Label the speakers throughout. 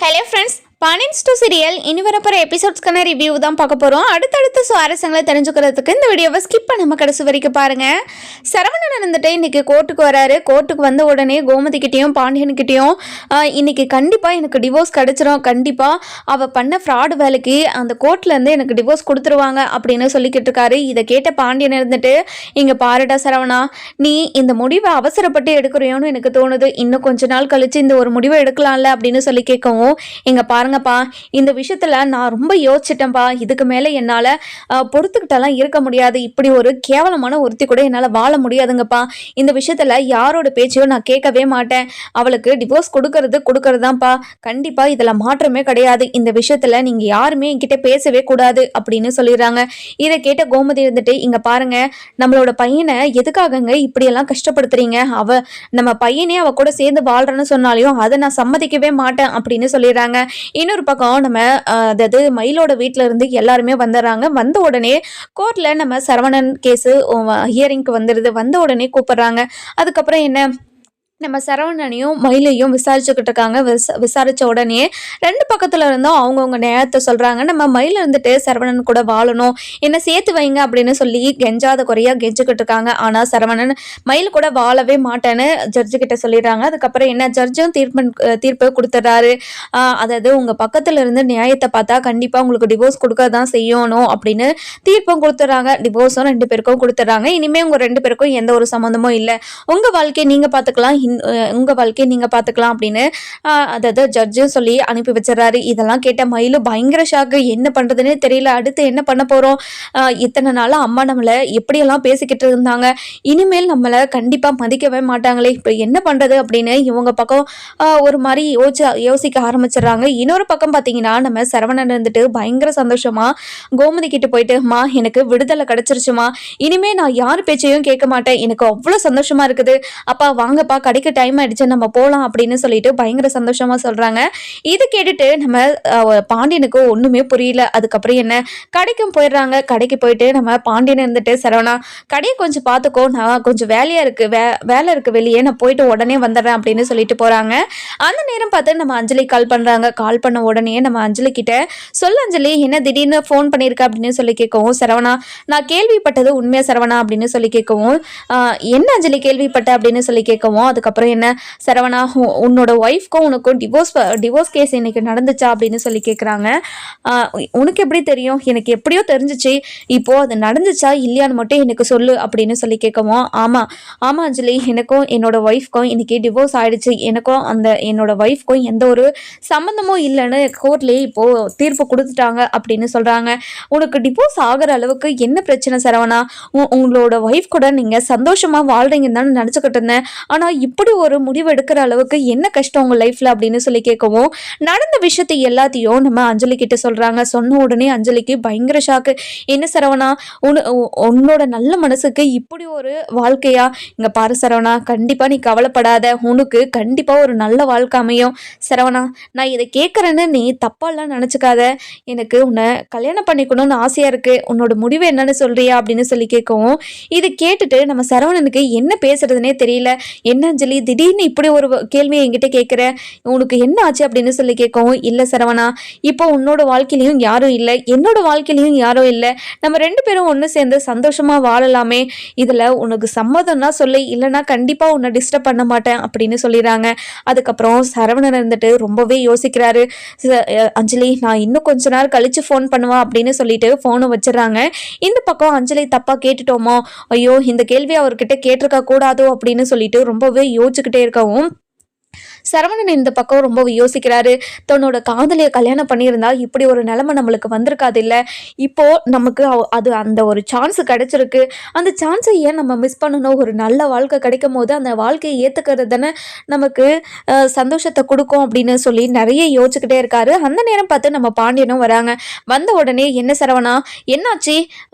Speaker 1: Hello friends, Pandian store serial இனி வரப்போகிற எபிசோட்ஸ்க்கான review தான் பார்க்க போகிறோம். அடுத்தடுத்த சுவாரஸ்யங்களை தெரிஞ்சுக்கிறதுக்கு இந்த வீடியோவை ஸ்கிப் பண்ணாமல் கடைசி வரைக்கும் பாருங்கள். சரவணன் இருந்துட்டு இன்றைக்கி கோர்ட்டுக்கு வராரு. கோர்ட்டுக்கு வந்த உடனே கோமதிக்கிட்டேயும் பாண்டியன்கிட்டேயும் இன்றைக்கி கண்டிப்பாக எனக்கு டிவோர்ஸ் கிடச்சிரும், கண்டிப்பாக அவள் பண்ண ஃப்ராடு வேலைக்கு அந்த கோர்ட்லேருந்து எனக்கு டிவோர்ஸ் கொடுத்துருவாங்க அப்படின்னு சொல்லிக்கிட்டு இருக்காரு. இதை கேட்ட பாண்டியன் இருந்துட்டு, இங்கே பாருடா சரவணா, நீ இந்த முடிவை அவசரப்பட்டு எடுக்கிறியோன்னு எனக்கு தோணுது. இன்னும் கொஞ்ச நாள் கழித்து இந்த ஒரு முடிவை எடுக்கலாம்ல அப்படின்னு சொல்லி கேட்கவும், இங்கே பாருங்கப்பா, இந்த விஷயத்தில் நான் ரொம்ப யோசிச்சிட்டேன்ப்பா. இதுக்கு மேலே என்னால் பொறுத்துக்கிட்டெல்லாம் இருக்க முடியாது. இப்படி ஒரு கேவலமான ஒருத்தி கூட என்னால் வாழ முடியாதுங்கப்பா. இந்த விஷயத்தில் யாரோட பேச்சையும் நான் கேட்கவே மாட்டேன். அவளுக்கு டிவோர்ஸ் கொடுக்கறதாப்பா. கண்டிப்பாக இதில் மாற்றமே கிடையாது. இந்த விஷயத்தில் நீங்கள் யாருமே என்கிட்ட பேசவே கூடாது அப்படின்னு சொல்லிடுறாங்க. இதை கேட்ட கோமதி இருந்துட்டு, இங்கே பாருங்க, நம்மளோட பையனை எதுக்காகங்க இப்படியெல்லாம் கஷ்டப்படுத்துறீங்க? நம்ம பையனே அவ கூட சேர்ந்து வாழ்றேன்னு சொன்னாலையும் அதை நான் சம்மதிக்கவே மாட்டேன் அப்படின்னு சொல்லிடுறாங்க. இன்னொரு பக்கம் நம்ம அதாவது மயிலோட வீட்டில் இருந்து எல்லாருமே வந்துடுறாங்க. வந்த உடனே கோர்ட்டில் நம்ம சரவணன் கேஸு ஹியரிங்க்கு வந்துடுது. வந்த உடனே கூப்பிடுறாங்க. அதுக்கப்புறம் என்ன, நம்ம சரவணனையும் மயிலையும் விசாரிச்சுக்கிட்டு இருக்காங்க. விசாரித்த உடனே ரெண்டு பக்கத்தில் இருந்தும் அவங்கவுங்க நேரத்தை சொல்கிறாங்க. நம்ம மயில் இருந்துட்டு சரவணன் கூட வாழணும், என்ன சேர்த்து வைங்க அப்படின்னு சொல்லி கெஞ்சாத குறையாக கெஞ்சிக்கிட்டு இருக்காங்க. ஆனால் சரவணன் மயில் கூட வாழவே மாட்டேன்னு ஜட்ஜுக்கிட்ட சொல்லிடுறாங்க. அதுக்கப்புறம் என்ன, ஜட்ஜும் தீர்ப்பு கொடுத்துட்றாரு. அதாவது உங்கள் பக்கத்தில் இருந்து நியாயத்தை பார்த்தா கண்டிப்பாக உங்களுக்கு டிவோர்ஸ் கொடுக்க தான் செய்யணும் அப்படின்னு தீர்ப்பும் கொடுத்துட்றாங்க. டிவோர்ஸும் ரெண்டு பேருக்கும் கொடுத்துட்றாங்க. இனிமேல் உங்கள் ரெண்டு பேருக்கும் எந்த ஒரு சம்மந்தமும் இல்லை, உங்கள் வாழ்க்கையை நீங்கள் பார்த்துக்கலாம், உங்கள் வாழ்க்கையை நீங்கள் பார்த்துக்கலாம் அப்படின்னு அதாவது ஜட்ஜும் சொல்லி அனுப்பி வச்சிடறாரு. இதெல்லாம் கேட்ட மயிலும் பயங்கர ஷாக்கு. என்ன பண்ணுறதுன்னு தெரியல, அடுத்து என்ன பண்ண போகிறோம்? இத்தனை நாளாக அம்மா நம்மளை எப்படியெல்லாம் பேசிக்கிட்டு இருந்தாங்க, இனிமேல் நம்மளை கண்டிப்பாக மதிக்கவே மாட்டாங்களே, இப்போ என்ன பண்ணுறது அப்படின்னு இவங்க பக்கம் ஒரு மாதிரி யோசிக்க ஆரம்பிச்சிடுறாங்க. இன்னொரு பக்கம் பார்த்தீங்கன்னா, நம்ம சரவணன் இருந்துட்டு பயங்கர சந்தோஷமா கோமதி கிட்ட போயிட்டு, மா எனக்கு விடுதலை கிடச்சிருச்சுமா, இனிமேல் நான் யார் பேச்சையும் கேட்க மாட்டேன், எனக்கு அவ்வளோ சந்தோஷமா இருக்குது, அப்பா வாங்கப்பா கடைக்கு டைம் ஆயிடுச்சு நம்ம போகலாம் அப்படின்னு சொல்லிட்டு பயங்கர சந்தோஷமா சொல்றாங்க. இது கேட்டுட்டு நம்ம பாண்டியனுக்கு ஒண்ணுமே புரியல. அதுக்கப்புறம் என்ன, கடைக்கும் போயிடுறாங்க. கடைக்கு போயிட்டு நம்ம பாண்டியன் இருந்துட்டு, சரவணா கடையை கொஞ்சம் பார்த்துக்கோ, நான் கொஞ்சம் வேலையா இருக்கு, வேலை இருக்கு வெளியே, நான் போயிட்டு உடனே வந்துடுறேன் அப்படின்னு சொல்லிட்டு போறாங்க. அந்த நேரம் பார்த்து நம்ம அஞ்சலி கால் பண்றாங்க. கால் பண்ண உடனே நம்ம அஞ்சலி கிட்ட, சொல்ல அஞ்சலி, என்ன திடீர்னு ஃபோன் பண்ணியிருக்க அப்படின்னு சொல்லி கேட்கவும், சரவணா நான் கேள்விப்பட்டது உண்மையா சரவணா அப்படின்னு சொல்லி கேட்கவும், என்ன அஞ்சலி கேள்விப்பட்ட அப்படின்னு சொல்லி கேட்கவும், அதுக்கப்புறம் என்ன, சரவணா உன்னோட ஒய்ஃப்க்கும் உனக்கும் டிவோர்ஸ் கேஸ் இன்னைக்கு நடந்துச்சா அப்படின்னு சொல்லி கேட்குறாங்க. உனக்கு எப்படி தெரியும்? எனக்கு எப்படியோ தெரிஞ்சிச்சு, இப்போ அது நடந்துச்சா இல்லையான்னு மட்டும் எனக்கு சொல்லு அப்படின்னு சொல்லி கேட்கவும், ஆமாம் அஞ்சலி, எனக்கும் என்னோட ஒய்ஃப்க்கும் இன்னைக்கு டிவோர்ஸ் ஆயிடுச்சு, எனக்கும் என்னோட ஒய்ஃப்க்கும் எந்த ஒரு சம்மந்தமும் இல்லைன்னு கோர்ட்லேயே இப்போ தீர்ப்பு கொடுத்துட்டாங்க அப்படின்னு சொல்கிறாங்க. உனக்கு டிவோர்ஸ் ஆகிற அளவுக்கு என்ன பிரச்சனை சரவணா? உங்களோட ஒய்ஃப் கூட நீங்கள் சந்தோஷமாக வாழ்றீங்கன்னு தானே நினச்சிக்கிட்டு இருந்தேன், ஆனால் இப்படி ஒரு முடிவு எடுக்கிற அளவுக்கு என்ன கஷ்டம் உங்கள் லைஃப்பில் அப்படின்னு சொல்லி கேட்கவும், நடந்த விஷயத்தை எல்லாத்தையும் நம்ம அஞ்சலி கிட்ட சொல்கிறாங்க. சொன்ன உடனே அஞ்சலிக்கு பயங்கர ஷாக்கு. என்ன சரவணா, உன்னோட நல்ல மனசுக்கு இப்படி ஒரு வாழ்க்கையா? இங்கே பாரு சரவணா, கண்டிப்பாக நீ கவலைப்படாத, உனக்கு கண்டிப்பாக ஒரு நல்ல வாழ்க்கை அமையும். சரவணா, நான் இதை கேட்குறேன்னு நீ தப்பாலாம் நினச்சிக்காத, எனக்கு உன்னை கல்யாணம் பண்ணிக்கணும்னு ஆசையாக இருக்குது, உன்னோட முடிவு என்னன்னு சொல்கிறியா அப்படின்னு சொல்லி கேட்கவும், இது கேட்டுட்டு நம்ம சரவணனுக்கு என்ன பேசுறதுனே தெரியல. என்ன அஞ்சலி, திடீர்னு இப்படி ஒரு கேள்வியை என்கிட்ட கேட்குற, உனக்கு என்ன ஆச்சு அப்படின்னு சொல்லி கேட்கவும், இல்லை சரவணா, இப்போ உன்னோட வாழ்க்கையிலையும் யாரும் இல்லை, என்னோட வாழ்க்கையிலையும் யாரும் இல்லை, நம்ம ரெண்டு பேரும் ஒன்று சேர்ந்து சந்தோஷமாக வாழலாமே, இதில் உனக்கு சம்மதம்னா சொல்லி, இல்லைனா கண்டிப்பாக உன்னை டிஸ்டர்ப் பண்ண மாட்டேன் அப்படின்னு சொல்லிடுறாங்க. அதுக்கப்புறம் சரவணன் இருந்துட்டு ரொம்பவே யோசிக்கிறாரு. அஞ்சலி, நான் இன்னும் கொஞ்ச நேரம் கழிச்சு ஃபோன் பண்ணுவேன் அப்படின்னு சொல்லிட்டு ஃபோனை வச்சிடறாங்க. இந்த பக்கம் அஞ்சலி தப்பாக கேட்டுட்டோமோ, ஐயோ இந்த கேள்வி அவர்கிட்ட கேட்டிருக்க கூடாதோ அப்படின்னு சொல்லிட்டு ரொம்பவே யோசிச்சுக்கிட்டே இருக்கவும், சரவணன் இந்த பக்கம் ரொம்ப யோசிக்கிறாரு. தன்னோட காதலியை கல்யாணம் பண்ணியிருந்தா இப்படி ஒரு நிலைமை நம்மளுக்கு வந்திருக்காது இல்லை, இப்போ நமக்கு அது அந்த ஒரு சான்ஸ் கிடைச்சிருக்கு, அந்த சான்ஸை ஏன் நம்ம மிஸ் பண்ணணும்? ஒரு நல்ல வாழ்க்கை கிடைக்கும் போது அந்த வாழ்க்கையை ஏற்றுக்கிறது தானே நமக்கு சந்தோஷத்தை கொடுக்கும் அப்படின்னு சொல்லி நிறைய யோசிச்சுக்கிட்டே இருக்காரு. அந்த நேரம் பார்த்து நம்ம பாண்டியனும் வராங்க. வந்த உடனே, என்ன சரவணா என்னாச்சு,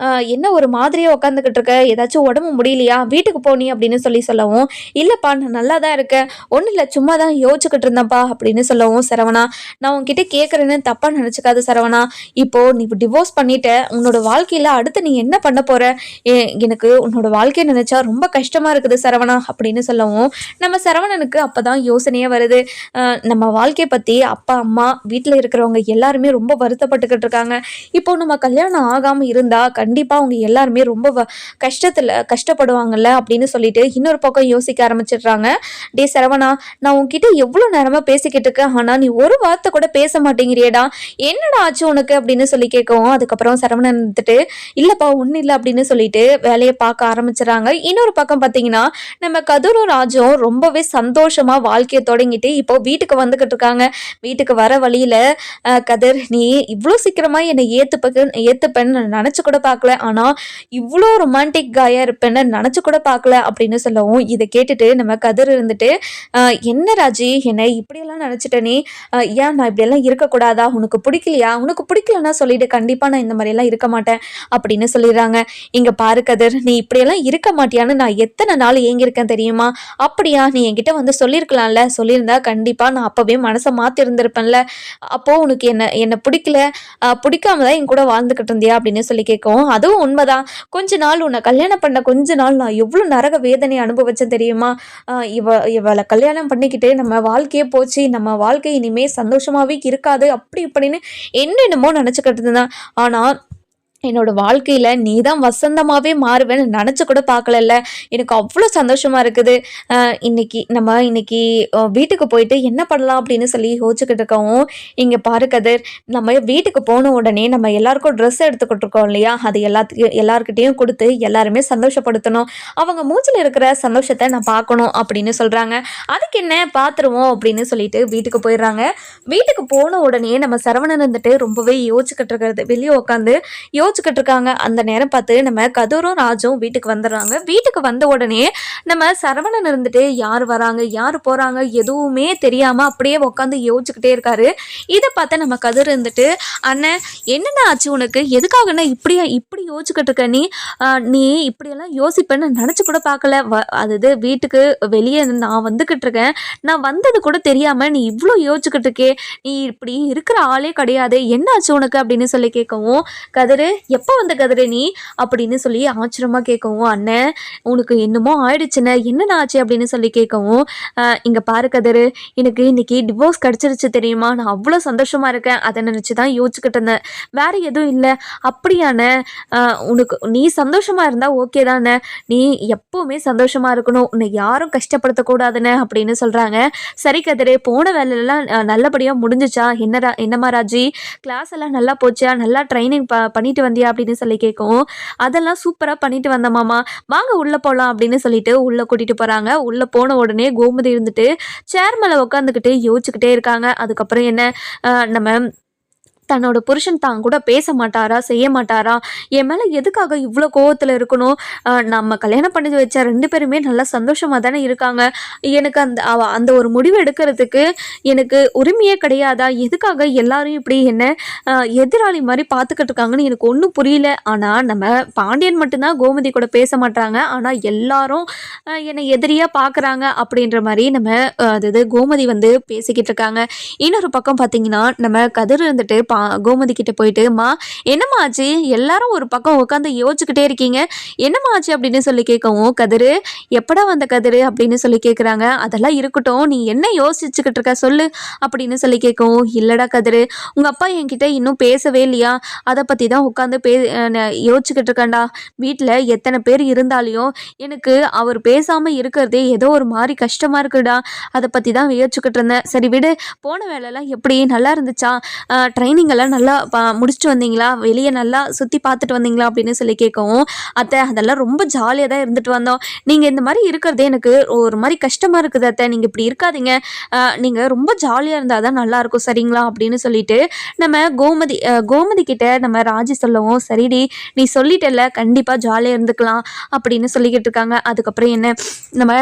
Speaker 1: என்ன ஒரு மாதிரியே உட்காந்துக்கிட்டு இருக்க, ஏதாச்சும் உடம்பு முடியலையா, வீட்டுக்கு போனி அப்படின்னு சொல்லவும், இல்லைப்பா நான் நல்லா தான் இருக்கேன், ஒன்றும் இல்லை சும்மா தான் யோசிச்சுக்கிட்டு இருந்தேன்ப்பா அப்படின்னு சொல்லவும், சரவணா நான் உன்கிட்ட கேட்குறேன்னு தப்பாக நினச்சிக்காத சரவணா. இப்போ நீ டிவோர்ஸ் பண்ணிட்ட, உன்னோட வாழ்க்கையில் அடுத்து நீ என்ன பண்ண போற? எனக்கு உன்னோட வாழ்க்கையை நினைச்சா ரொம்ப கஷ்டமா இருக்குது சரவணா அப்படின்னு சொல்லவும், நம்ம சரவணனுக்கு அப்பதான் யோசனையே வருது. நம்ம வாழ்க்கையை பற்றி அப்பா அம்மா வீட்டில் இருக்கிறவங்க எல்லாருமே ரொம்ப வருத்தப்பட்டுக்கிட்டு இருக்காங்க. இப்போ நம்ம கல்யாணம் ஆகாமல் இருந்தால் கண்டிப்பாக அவங்க எல்லாருமே ரொம்ப கஷ்டப்படுவாங்கல்ல அப்படின்னு சொல்லிட்டு இன்னொரு பக்கம் யோசிக்க ஆரம்பிச்சிடுறாங்க. டே சரவணா, நான் உன்கிட்ட எவ்வளோ நேரமாக பேசிக்கிட்டு இருக்கேன், ஆனால் நீ ஒரு வார்த்தை கூட பேச மாட்டேங்கிறியடா, என்னடா ஆச்சு உனக்கு அப்படின்னு சொல்லி கேட்கவும், அதுக்கப்புறம் சரவணன் இருந்துட்டு இல்லைப்பா ஒன்றும் இல்லை அப்படின்னு சொல்லிட்டு வேலையை பார்க்க ஆரம்பிச்சிடறாங்க. இன்னொரு பக்கம் பார்த்தீங்கன்னா நம்ம கதிரும் ராஜும் ரொம்பவே சந்தோஷமா வாழ்க்கையை தொடங்கிட்டு இப்போ வீட்டுக்கு வந்துகிட்டு இருக்காங்க. வீட்டுக்கு வர வழியில கதிர், நீ இவ்வளோ சீக்கிரமா என்னை ஏத்துப்பேன்னு நினைச்சு கூட பார்க்கல, ஆனா இவ்வளோ ரொமான்டிக் காயா இருப்பேன்னு நினைச்சு கூட பார்க்கல அப்படின்னு சொல்லவும், இதை கேட்டுட்டு நம்ம கதிர் இருந்துட்டு என்ன ராஜி என்னை இப்படியெல்லாம் நினைச்சிட்ட நீ, ஏன் நான் இப்படியெல்லாம் இருக்கக்கூடாதா, உனக்கு பிடிக்கலையா, உனக்கு பிடிக்கலன்னா சொல்லிட்டு கண்டிப்பா நான் இந்த மாதிரியெல்லாம் இருக்க மாட்டேன் அப்படின்னு சொல்லிடுறாங்க. இங்க பாரு கதிர், நீ இப்படியெல்லாம் இருக்க மாட்டியான்னு நான் எத்தனை நாள் ஏங்கியிருக்கேன் தெரியுமா, அப்படியா நீ என்கிட்ட வந்து சொல்லியிருக்கலாம்ல, சொல்லியிருந்தா கண்டிப்பா நான் அப்பவே மனசை மாத்தி இருந்திருப்பேன்ல, அப்போ உனக்கு என்ன பிடிக்கல, பிடிக்காம தான் என் கூட வாழ்ந்துகிட்டு இருந்தியா அப்படின்னு சொல்லி கேட்கும். அதுவும் உண்மைதான், கொஞ்ச நாள் உன்னை கல்யாணம் பண்ண கொஞ்ச நாள் நான் எவ்வளவு நரக வேதனை அனுபவிச்சேன் தெரியுமா, இவளை கல்யாணம் பண்ணிக்கிட்டு நம்ம வாழ்க்கையே போச்சு, நம்ம வாழ்க்கை இனிமே சந்தோஷமாவே இருக்காது அப்படி இப்படின்னு என்னென்னமோ நினைச்சுக்கிட்டு இருந்தேன். ஆனா என்னோட வாழ்க்கையில் நீ தான் வசந்தமாகவே மாறுவேன்னு நினச்சி கூட பார்க்கலல்ல, எனக்கு அவ்வளோ சந்தோஷமாக இருக்குது. இன்னைக்கு வீட்டுக்கு போயிட்டு என்ன பண்ணலாம் அப்படின்னு சொல்லி யோசிச்சுக்கிட்டு இருக்கவும், இங்கே பாரு கதிர், நம்ம வீட்டுக்கு போன உடனே நம்ம எல்லாருக்கும் ட்ரெஸ் எடுத்துக்கிட்டு இருக்கோம் இல்லையா, அது எல்லாருக்கிட்டையும் கொடுத்து எல்லாருமே சந்தோஷப்படுத்தணும், அவங்க மூச்சில் இருக்கிற சந்தோஷத்தை நான் பார்க்கணும் அப்படின்னு சொல்கிறாங்க. அதுக்கு என்ன பார்த்துருவோம் அப்படின்னு சொல்லிட்டு வீட்டுக்கு போயிடுறாங்க. வீட்டுக்கு போன உடனே நம்ம சரவணன் இருந்துட்டு ரொம்பவே யோசிச்சுக்கிட்டு இருக்கிறது, வெளியே உட்காந்து யோசிச்சுக்கிட்டு இருக்காங்க. அந்த நேரம் பார்த்து நம்ம கதிரும் ராஜும் வீட்டுக்கு வந்துடுறாங்க. வீட்டுக்கு வந்த உடனே நம்ம சரவணன் இருந்துட்டு யார் வராங்க யார் போறாங்க எதுவுமே தெரியாம அப்படியே உட்காந்து யோசிச்சுக்கிட்டே இருக்காரு. இதை பார்த்து நம்ம கதிர் இருந்துட்டு, அண்ணன் என்னென்ன ஆச்சு உனக்கு, எதுக்காகண்ணா இப்படி யோசிச்சுக்கிட்டு இருக்க, நீ இப்படியெல்லாம் யோசிப்பேன்னு நினச்சி கூட பார்க்கல, அது வீட்டுக்கு வெளியே நான் வந்துக்கிட்டு இருக்கேன், நான் வந்தது கூட தெரியாம நீ இவ்வளோ யோசிச்சுக்கிட்டு இருக்கே, நீ இப்படி இருக்கிற ஆளே கிடையாது, என்ன ஆச்சு உனக்கு அப்படின்னு சொல்லி கேட்கவும், கதிரு எப்போ வந்த கதிரு நீ அப்படின்னு சொல்லி ஆச்சரியமாக கேட்கவும், அண்ணன் உனக்கு என்னமோ ஆயிடுச்சுன்னு, என்னென்ன ஆச்சு அப்படின்னு சொல்லி கேட்கவும், இங்கே பாரு கதிரு, எனக்கு இன்னைக்கு டிவோர்ஸ் கிடச்சிருச்சு தெரியுமா, நான் அவ்வளோ சந்தோஷமாக இருக்கேன், அதை நினச்சி தான் யோசிச்சுக்கிட்டு இருந்தேன், வேற எதுவும் இல்லை. அப்படியான உனக்கு நீ சந்தோஷமாக இருந்தால் ஓகே தானே, நீ எப்போவுமே சந்தோஷமாக இருக்கணும், உன்னை யாரும் கஷ்டப்படுத்தக்கூடாதுன்னு அப்படின்னு சொல்கிறாங்க. சரி கதிரு, போன வேலையெல்லாம் நல்லபடியாக முடிஞ்சிச்சா, என்னம்மா ராஜி, கிளாஸ் எல்லாம் நல்லா போச்சா, நல்லா ட்ரைனிங் பண்ணிட்டு வந்தியா அப்படின்னு சொல்லி கேட்கும். அதெல்லாம் சூப்பராக பண்ணிட்டு வந்த மாமா, வாங்க உள்ளே போகலாம் அப்படின்னு சொல்லிட்டு உள்ளே கூட்டிகிட்டு போகிறாங்க. உள்ளே போன உடனே கோமதி இருந்துட்டு சேர் மேலே உட்காந்துக்கிட்டு யோசிச்சுக்கிட்டே இருக்காங்க. அதுக்கப்புறம் என்ன, நம்ம தன்னோட புருஷன் தான் கூட பேச மாட்டாரா, செய்ய மாட்டாரா, என் மேலே எதுக்காக இவ்வளோ கோவத்தில் இருக்கணும், நம்ம கல்யாணம் பண்ணி வச்ச 2 பேருமே நல்லா சந்தோஷமாக தானே இருக்காங்க, எனக்கு அந்த ஒரு முடிவு எடுக்கிறதுக்கு எனக்கு உரிமையே கிடையாதா, எதுக்காக எல்லாரும் இப்படி என்ன எதிராளி மாதிரி பார்த்துக்கிட்டு இருக்காங்கன்னு எனக்கு ஒன்றும் புரியல. ஆனால் நம்ம பாண்டியன் மட்டும்தான் கோமதி கூட பேச மாட்டாங்க, ஆனால் எல்லாரும் என்னை எதிரியாக பார்க்குறாங்க அப்படின்ற மாதிரி நம்ம கோமதி வந்து பேசிக்கிட்டு இருக்காங்க. இன்னொரு பக்கம் பார்த்தீங்கன்னா நம்ம கதிர் இருந்துட்டு கோமதி கிட்ட போயிட்டு, மா என்னம்மா ஆச்சு, எல்லாரும் ஒரு பக்கம் உட்காந்து யோசிச்சுக்கிட்டே இருக்கீங்க, என்னம்மா ஆச்சு அப்படின்னு சொல்லி கேட்கவும், கதிரு எப்படா வந்த கதிரு அப்படின்னு சொல்லி கேட்குறாங்க. அதெல்லாம் இருக்கட்டும், நீ என்ன யோசிச்சுக்கிட்டு இருக்க சொல்லு அப்படின்னு சொல்லி கேட்கவும், இல்லடா கதிரு, உங்கள் அப்பா என்கிட்ட இன்னும் பேசவே இல்லையா, அதை பற்றி தான் உட்காந்து யோசிச்சுக்கிட்டு இருக்கேன்டா, வீட்டில் எத்தனை பேர் இருந்தாலையும் எனக்கு அவர் பேசாமல் இருக்கிறதே ஏதோ ஒரு மாதிரி கஷ்டமாக இருக்குடா, அதை பற்றி தான் யோசிச்சுக்கிட்டு இருந்தேன். சரி விடு, போன வேலைலாம் எப்படி நல்லா இருந்துச்சா, ட்ரைனிங் எல்லாம் நல்லா முடிச்சுட்டு வந்தீங்களா, வெளியே நல்லா சுற்றி பார்த்துட்டு வந்தீங்களா அப்படின்னு சொல்லி கேட்கவும், அத்தை அதெல்லாம் ரொம்ப ஜாலியாக தான் இருந்துட்டு வந்தோம், நீங்கள் இந்த மாதிரி இருக்கிறதே எனக்கு ஒரு மாதிரி கஷ்டமாக இருக்குது அத்தை, நீங்கள் இப்படி இருக்காதீங்க, நீங்கள் ரொம்ப ஜாலியாக இருந்தால் தான் நல்லாயிருக்கும் சரிங்களா அப்படின்னு சொல்லிட்டு நம்ம கோமதி கிட்ட நம்ம ராஜி சொல்லவும், சரிடி நீ சொல்லிட்டல, கண்டிப்பாக ஜாலியாக இருந்துக்கலாம் அப்படின்னு சொல்லிக்கிட்டு இருக்காங்க. அதுக்கப்புறம் என்ன, நம்ம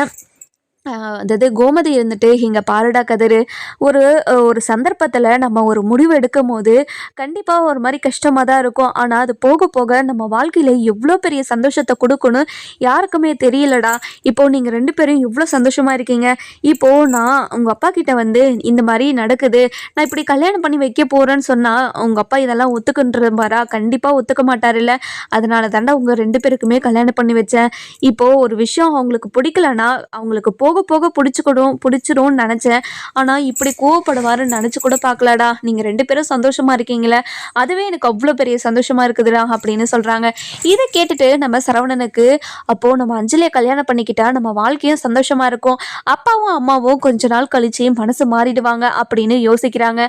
Speaker 1: அதாவது கோமதி இருந்துட்டு, "இங்க பாருடா கதிரு, ஒரு ஒரு சந்தர்ப்பத்தில் நம்ம ஒரு முடிவு எடுக்கும்போது கண்டிப்பாக ஒரு மாதிரி கஷ்டமாக தான் இருக்கும். ஆனால் அது போக போக நம்ம வாழ்க்கையில் எவ்வளோ பெரிய சந்தோஷத்தை கொடுக்குன்னு யாருக்குமே தெரியலடா. இப்போது நீங்கள் ரெண்டு பேரும் இவ்வளோ சந்தோஷமாக இருக்கீங்க. இப்போது நான் உங்கள் அப்பா கிட்ட வந்து இந்த மாதிரி நடக்குது, நான் இப்படி கல்யாணம் பண்ணி வைக்க போகிறேன்னு சொன்னால் உங்கள் அப்பா இதெல்லாம் ஒத்துக்குன்றபாரா? கண்டிப்பாக ஒத்துக்க மாட்டார்ல. அதனால தாண்டா உங்கள் ரெண்டு பேருக்குமே கல்யாணம் பண்ணி வச்சேன். இப்போது ஒரு விஷயம் அவங்களுக்கு பிடிக்கலன்னா அவங்களுக்கு போக போக பிடிச்சிரும்னு நினச்சேன். ஆனால் இப்படி கோவப்படுவாருன்னு நினச்சி கூட பார்க்கலடா. நீங்கள் ரெண்டு பேரும் சந்தோஷமாக இருக்கீங்களே, அதுவே எனக்கு அவ்வளோ பெரிய சந்தோஷமாக இருக்குதுடா அப்படின்னு சொல்கிறாங்க. இதை கேட்டுட்டு நம்ம சரவணனுக்கு, அப்போது நம்ம அஞ்சலியை கல்யாணம் பண்ணிக்கிட்டா நம்ம வாழ்க்கையும் சந்தோஷமாக இருக்கும், அப்பாவும் அம்மாவும் கொஞ்ச நாள் கழிச்சு மனசு மாறிடுவாங்க அப்படின்னு யோசிக்கிறாங்க.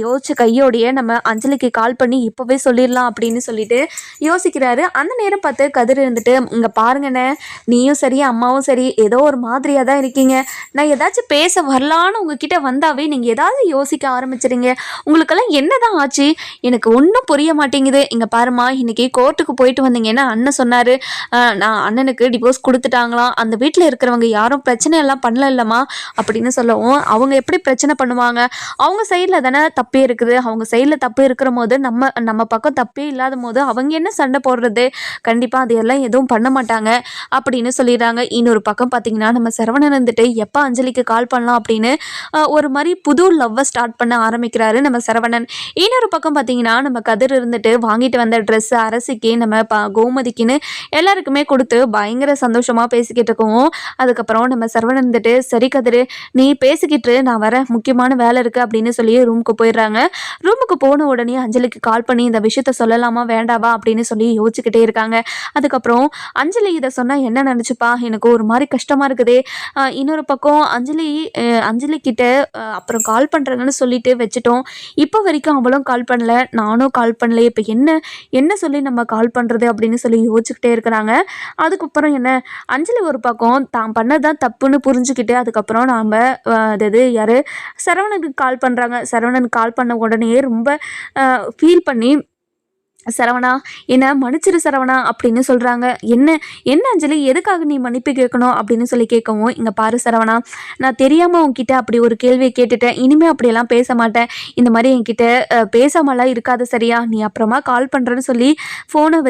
Speaker 1: யோசிச்ச கையோடையே நம்ம அஞ்சலிக்கு கால் பண்ணி இப்போவே சொல்லிடலாம் அப்படின்னு சொல்லிட்டு யோசிக்கிறாரு. அந்த நேரம் பார்த்து கதிர் இருந்துட்டு, இங்கே பாருங்கண்ணே, நீயும் சரி அம்மாவும் சரி ஏதோ ஒரு மாதிரியாக தான் இருக்கீங்க. நான் ஏதாச்சும் பேச வரலான்னு உங்ககிட்ட வந்தாவே நீங்கள் ஏதாவது யோசிக்க ஆரம்பிச்சிடுங்க. உங்களுக்கெல்லாம் என்ன தான் ஆச்சு? எனக்கு ஒன்றும் புரிய மாட்டேங்குது. இங்கே பாருமா, இன்றைக்கி கோர்ட்டுக்கு போயிட்டு வந்தீங்கன்னா அண்ணன் சொன்னார், நான் அண்ணனுக்கு டிவோர்ஸ் கொடுத்துட்டாங்களாம், அந்த வீட்டில் இருக்கிறவங்க யாரும் பிரச்சனை எல்லாம் பண்ணல இல்லைம்மா அப்படின்னு சொல்லவும், அவங்க எப்படி பிரச்சனை பண்ணுவாங்க? அவங்க சைடில் தானே தப்பே இருக்குது. அவங்க சைடில் தப்பு இருக்கிற போது நம்ம பக்கம் தப்பே இல்லாத போது அவங்க என்ன சண்டை போடுறது? கண்டிப்பாக அதையெல்லாம் எதுவும் பண்ண மாட்டாங்க அப்படின்னு சொல்லிடுறாங்க. இன்னொரு பக்கம் பார்த்தீங்கன்னா நம்ம சரவணன் வந்துட்டு எப்போ அஞ்சலிக்கு கால் பண்ணலாம் அப்படின்னு ஒரு மாதிரி புது லவ்வை ஸ்டார்ட் பண்ண ஆரம்பிக்கிறாரு நம்ம சரவணன். இன்னொரு பக்கம் பார்த்தீங்கன்னா நம்ம கதிர் இருந்துட்டு வாங்கிட்டு வந்த ட்ரெஸ் அரசிக்கு நம்ம கோமதிக்குன்னு எல்லாருக்குமே கொடுத்து பயங்கர சந்தோஷமாக பேசிக்கிட்டு இருக்கோம். அதுக்கப்புறம் நம்ம சரவணன் இருந்துட்டு, சரி கதிர் நீ பேசிக்கிட்டு நான் வரேன், முக்கியமான வேலை இருக்குது அப்படின்னு சொல்லி ரூமுக்கு போயிடுறாங்க. ரூமுக்கு போன உடனே அஞ்சலிக்கு கால் பண்ணி இந்த விஷயத்த சொல்லலாமா வேண்டாவா அப்படின்னு சொல்லி யோசிச்சுக்கிட்டே இருக்காங்க. அதுக்கப்புறம் அஞ்சலி இதை சொன்னால் என்ன நினச்சிப்பா, எனக்கு ஒரு மாதிரி கஷ்டமாக இருக்குதே. இன்னொரு பக்கம் அஞ்சலி கிட்ட அப்புறம் கால் பண்ணுறாங்கன்னு சொல்லிட்டு வச்சுட்டோம். இப்போ வரைக்கும் அவளும் கால் பண்ணல, நானும் கால் பண்ணல. இப்போ என்ன சொல்லி நம்ம கால் பண்ணுறது அப்படின்னு சொல்லி யோசிச்சுக்கிட்டே இருக்கிறாங்க. அதுக்கப்புறம் என்ன, அஞ்சலி ஒரு பக்கம் தான் பண்ணதான் தப்புன்னு புரிஞ்சுக்கிட்டு அதுக்கப்புறம் நாம் அதாவது யார் சரவணனுக்கு கால் பண்ணுறாங்க. சரவணனுக்கு கால் பண்ண உடனே ரொம்ப ஃபீல் பண்ணி, சரவணா என்னை மன்னிச்சிரு சரவணா அப்படின்னு சொல்கிறாங்க. என்ன அஞ்சலி, எதுக்காக நீ மன்னிப்பு கேட்கணும் அப்படின்னு சொல்லி கேட்கவும், இங்கே பாரு சரவணா, நான் தெரியாமல் உன்கிட்ட அப்படி ஒரு கேள்வியை கேட்டுட்டேன், இனிமேல் அப்படியெல்லாம் பேச மாட்டேன், இந்த மாதிரி என்கிட்ட பேசாமலாம் இருக்காது சரியா? நீ அப்புறமா கால் பண்ணுறேன்னு சொல்லி ஃபோனை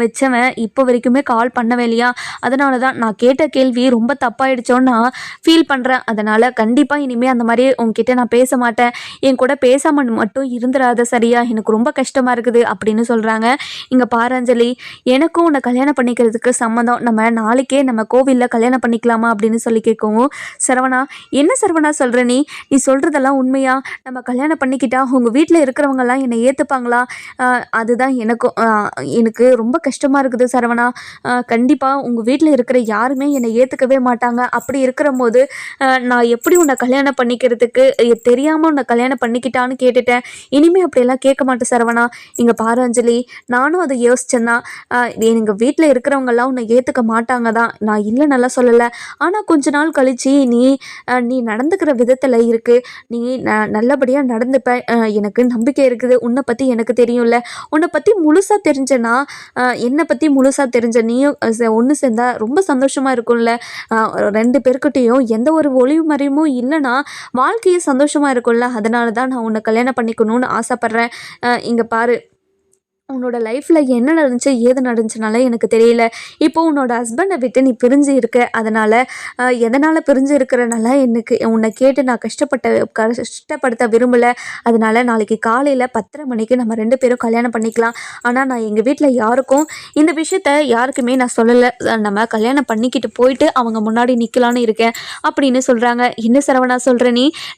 Speaker 1: வச்சவன் இப்போ வரைக்குமே கால் பண்ணவே இல்லையா? அதனால தான் நான் கேட்ட கேள்வி ரொம்ப தப்பாயிடுச்சோன்னு நான் ஃபீல் பண்ணுறேன். அதனால் கண்டிப்பாக இனிமேல் அந்த மாதிரி உன்கிட்ட நான் பேச மாட்டேன், என் கூட பேசாமல் மட்டும் இருந்துடாத சரியா? எனக்கு ரொம்ப கஷ்டமாக இருக்குது அப்படின்னு சொல்கிறாங்க. இங்கே பாரஞ்சலி, எனக்கும் உன்னை கல்யாணம் பண்ணிக்கிறதுக்கு சம்மதம், நம்ம நாளைக்கே நம்ம கோவிலில் கல்யாணம் பண்ணிக்கலாமா அப்படின்னு சொல்லி கேட்கவும், சரவணா என்ன சரவணா சொல்கிற, நீ சொல்கிறதெல்லாம் உண்மையா? நம்ம கல்யாணம் பண்ணிக்கிட்டா உங்கள் வீட்டில் இருக்கிறவங்கெல்லாம் என்னை ஏற்றுப்பாங்களா? அதுதான் எனக்கு ரொம்ப கஷ்டமாக இருக்குது சரவணா. கண்டிப்பாக உங்கள் வீட்டில் இருக்கிற யாருமே என்னை ஏற்றுக்கவே மாட்டாங்க. அப்படி இருக்கிற போது நான் எப்படி உன்னை கல்யாணம் பண்ணிக்கிறதுக்கு, தெரியாமல் உன்னை கல்யாணம் பண்ணிக்கிட்டான்னு கேட்டுட்டேன், இனிமேல் அப்படியெல்லாம் கேட்க மாட்டேன் சரவணா. இங்கே பாரு அஞ்சலி, நானும் அதை யோசிச்சேன்னா, எங்கள் வீட்டில் இருக்கிறவங்கெல்லாம் உன்னை ஏற்றுக்க மாட்டாங்க தான், நான் இல்லை நல்லா சொல்லலை. ஆனால் கொஞ்ச நாள் கழிச்சு நீ நடந்துக்கிற விதத்தில் இருக்குது, நீ நல்லபடியாக நடந்துப்ப, எனக்கு நம்பிக்கை இருக்குது. உன்னை பற்றி எனக்கு தெரியும்ல, உன்னை பற்றி முழுசாக தெரிஞ்சேன்னா, என்னை பற்றி முழுசாக தெரிஞ்ச நீயும் ஒன்று சேர்ந்தா ரொம்ப சந்தோஷமாக இருக்கும்ல. ரெண்டு பேருக்கிட்டையும் எந்த ஒரு ஒளிவு மறைவும் இல்லைன்னா வாழ்க்கையும் சந்தோஷமாக இருக்கும்ல. அதனால தான் நான் உன்னை கல்யாணம் பண்ணிக்கணும்னு ஆசைப்பட்றேன். இங்கே பாரு, உன்னோட லைஃப்பில் என்ன நடந்துச்சு ஏது நடந்துச்சுனால எனக்கு தெரியல. இப்போது உன்னோட ஹஸ்பண்டை விட்டு நீ பிரிஞ்சு இருக்க, அதனால் எதனால் பிரிஞ்சு இருக்கிறனால எனக்கு உன்னை கேட்டு நான் கஷ்டப்படுத்த விரும்பலை. அதனால் நாளைக்கு காலையில் 10:30 மணிக்கு நம்ம ரெண்டு பேரும் கல்யாணம் பண்ணிக்கலாம். ஆனால் நான் எங்கள் வீட்டில் யாருக்கும் இந்த விஷயத்த யாருக்குமே நான் சொல்லலை, நம்ம கல்யாணம் பண்ணிக்கிட்டு போயிட்டு அவங்க முன்னாடி நிற்கலான்னு இருக்கேன் அப்படின்னு சொல்கிறாங்க. என்ன சரவணா சொல்கிற,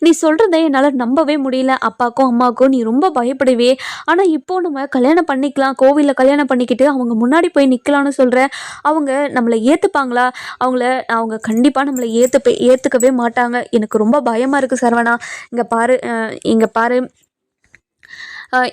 Speaker 1: நீ சொல்கிறத என்னால் நம்பவே முடியல. அப்பாவுக்கும் அம்மாவுக்கும் நீ ரொம்ப பயப்படுவே, ஆனால் இப்போது நம்ம கல்யாணம் பண்ணிக்கலாம், கோவிலில் கல்யாணம் பண்ணிக்கிட்டு அவங்க முன்னாடி போய் நிற்கலான்னு சொல்கிறேன், அவங்க நம்மளை ஏற்றுப்பாங்களா? அவங்க கண்டிப்பாக நம்மளை ஏற்றுக்கவே மாட்டாங்க. எனக்கு ரொம்ப பயமாக இருக்குது சரவணா. இங்கே பாரு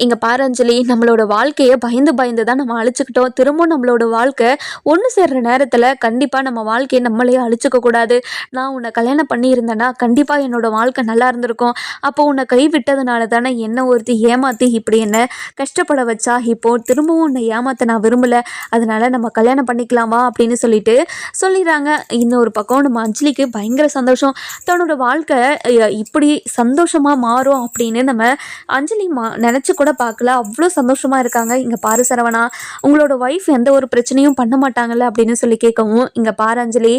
Speaker 1: இங்கே பாரு அஞ்சலி, நம்மளோட வாழ்க்கையை பயந்து பயந்து தான் நம்ம அழிச்சுக்கிட்டோம். திரும்பவும் நம்மளோட வாழ்க்கை ஒன்று சேர்ற நேரத்தில் கண்டிப்பாக நம்ம வாழ்க்கையை நம்மளே அழிச்சுக்க கூடாது. நான் உன்னை கல்யாணம் பண்ணியிருந்தேன்னா கண்டிப்பாக என்னோட வாழ்க்கை நல்லா இருந்திருக்கும். அப்போ உன்னை கை விட்டதுனால தானே என்ன ஒருத்தி ஏமாற்றி இப்படி என்ன கஷ்டப்பட வச்சா. இப்போது திரும்பவும் உன்னை ஏமாற்ற நான் விரும்பலை. அதனால் நம்ம கல்யாணம் பண்ணிக்கலாமா அப்படின்னு சொல்லிட்டு சொல்லிடுறாங்க. இன்னொரு பக்கம் நம்ம அஞ்சலிக்கு பயங்கர சந்தோஷம். தன்னோட வாழ்க்கை இப்படி சந்தோஷமாக மாறும் அப்படின்னு நம்ம அஞ்சலி நினச்சி கூட பார்க்கல. அவ்வளோ சந்தோஷமாக இருக்காங்க. இங்கே பாரு சரவணா, உங்களோட ஒய்ஃப் எந்த ஒரு பிரச்சனையும் பண்ண மாட்டாங்கல்ல அப்படின்னு சொல்லி கேட்கவும், இங்கே பாரு அஞ்சலி,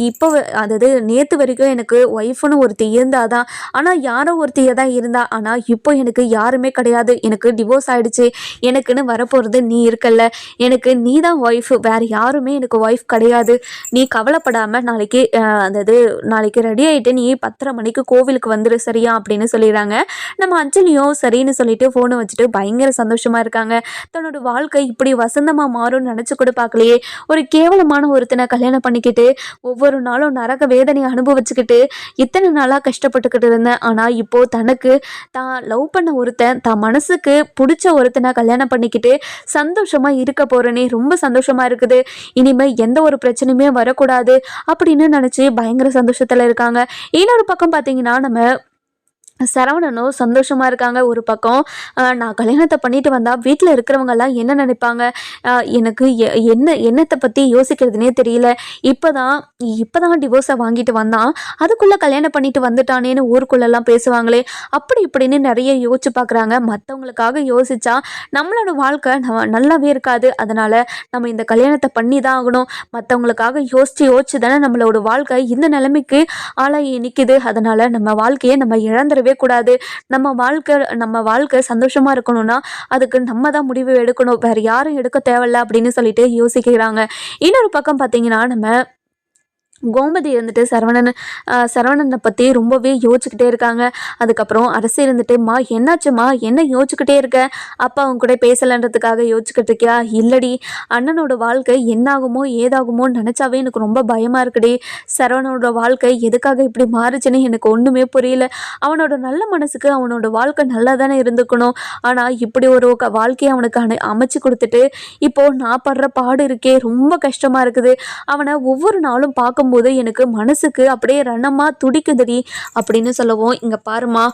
Speaker 1: இப்போ அதாவது நேற்று வரைக்கும் எனக்கு ஒய்ஃப்னு ஒருத்தி இருந்தாதான், ஆனால் யாரோ ஒருத்தியை தான் இருந்தா. ஆனால் இப்போ எனக்கு யாருமே கிடையாது. எனக்கு டிவோர்ஸ் ஆகிடுச்சு. எனக்குன்னு வரப்போகிறது நீ இருக்கல்ல. எனக்கு நீ தான் ஒய்ஃப், வேறு யாருமே எனக்கு ஒய்ஃப் கிடையாது. நீ கவலைப்படாமல் நாளைக்கு ரெடி ஆகிட்டு நீ 10:30 மணிக்கு கோவிலுக்கு வந்துரு சரியா அப்படின்னு சொல்லிடுறாங்க. நம்ம அஞ்சலியும் சரின்னு சொல்லிட்டு ஃபோனை வச்சுட்டு பயங்கர சந்தோஷமாக இருக்காங்க. தன்னோட வாழ்க்கை இப்படி வசந்தமாக மாறும்னு நினச்சி கூட பார்க்கலையே. ஒரு கேவலமான ஒருத்தனை கல்யாணம் பண்ணிக்கிட்டு ஒவ்வொரு நாளும் நரக வேதனையை அனுபவிச்சுக்கிட்டு இத்தனை நாளாக கஷ்டப்பட்டுக்கிட்டு இருந்தேன். ஆனால் இப்போது தனக்கு தான் லவ் பண்ண ஒருத்தன், தான் மனசுக்கு பிடிச்ச ஒருத்தனை கல்யாணம் பண்ணிக்கிட்டு சந்தோஷமாக இருக்க போகிறேனே, ரொம்ப சந்தோஷமாக இருக்குது. இனிமேல் எந்த ஒரு பிரச்சனையுமே வரக்கூடாது அப்படின்னு நினச்சி பயங்கர சந்தோஷத்தில் இருக்காங்க. இன்னொரு பக்கம் பார்த்தீங்கன்னா நம்ம சரவணனும் சந்தோஷமாக இருக்காங்க. ஒரு பக்கம் நான் கல்யாணத்தை பண்ணிட்டு வந்தால் வீட்டில் இருக்கிறவங்கெல்லாம் என்ன நினைப்பாங்க, எனக்கு என்னத்தை பற்றி யோசிக்கிறதுனே தெரியல. இப்போ தான் டிவோர்ஸை வாங்கிட்டு வந்தான், அதுக்குள்ளே கல்யாணம் பண்ணிட்டு வந்துட்டானேன்னு ஊருக்குள்ளெல்லாம் பேசுவாங்களே, அப்படி இப்படின்னு நிறைய யோசிச்சு பார்க்குறாங்க. மற்றவங்களுக்காக யோசிச்சா நம்மளோட வாழ்க்கை நல்லாவே இருக்காது. அதனால் நம்ம இந்த கல்யாணத்தை பண்ணி தான் ஆகணும். மற்றவங்களுக்காக யோசிச்சு தானே நம்மளோட வாழ்க்கை இந்த நிலைமைக்கு ஆளாகி நிற்கிது. அதனால் நம்ம வாழ்க்கையை நம்ம இழந்துடவே கூடாது. நம்ம வாழ்க்கை சந்தோஷமா இருக்கணும்னா அதுக்கு நம்ம தான் முடிவு எடுக்கணும், வேற யாரும் எடுக்க தேவையில்ல அப்படின்னு சொல்லிட்டு யோசிக்கிறாங்க. இன்னொரு பக்கம் பார்த்தீங்கன்னா நம்ம கோமதி இருந்துட்டு சரவணனை பற்றி ரொம்பவே யோசிச்சுக்கிட்டே இருக்காங்க. அதுக்கப்புறம் அரசு இருந்துட்டு, மா என்னாச்சுமா, என்ன யோசிச்சுக்கிட்டே இருக்க, அப்பா அவங்க கூட பேசலன்றதுக்காக யோசிச்சுக்கிட்டு இருக்கியா? இல்லடி, அண்ணனோட வாழ்க்கை என்னாகுமோ ஏதாகுமோன்னு நினச்சாவே எனக்கு ரொம்ப பயமாக இருக்குடி. சரவணனோட வாழ்க்கை எதுக்காக இப்படி மாறுச்சுன்னு எனக்கு ஒன்றுமே புரியல. அவனோட நல்ல மனசுக்கு அவனோட வாழ்க்கை நல்லா தானே இருந்துக்கணும். ஆனால் இப்படி ஒரு வாழ்க்கையை அவனுக்கு அமைச்சு கொடுத்துட்டு இப்போது நான் படுற பாடு இருக்கே, ரொம்ப கஷ்டமாக இருக்குது. அவனை ஒவ்வொரு நாளும் பார்க்கும்போது எனக்கு மனசுக்கு அப்படியே ரணமாக துடிக்குதுடி அப்படின்னு சொல்லவும், இங்கே பாருமா,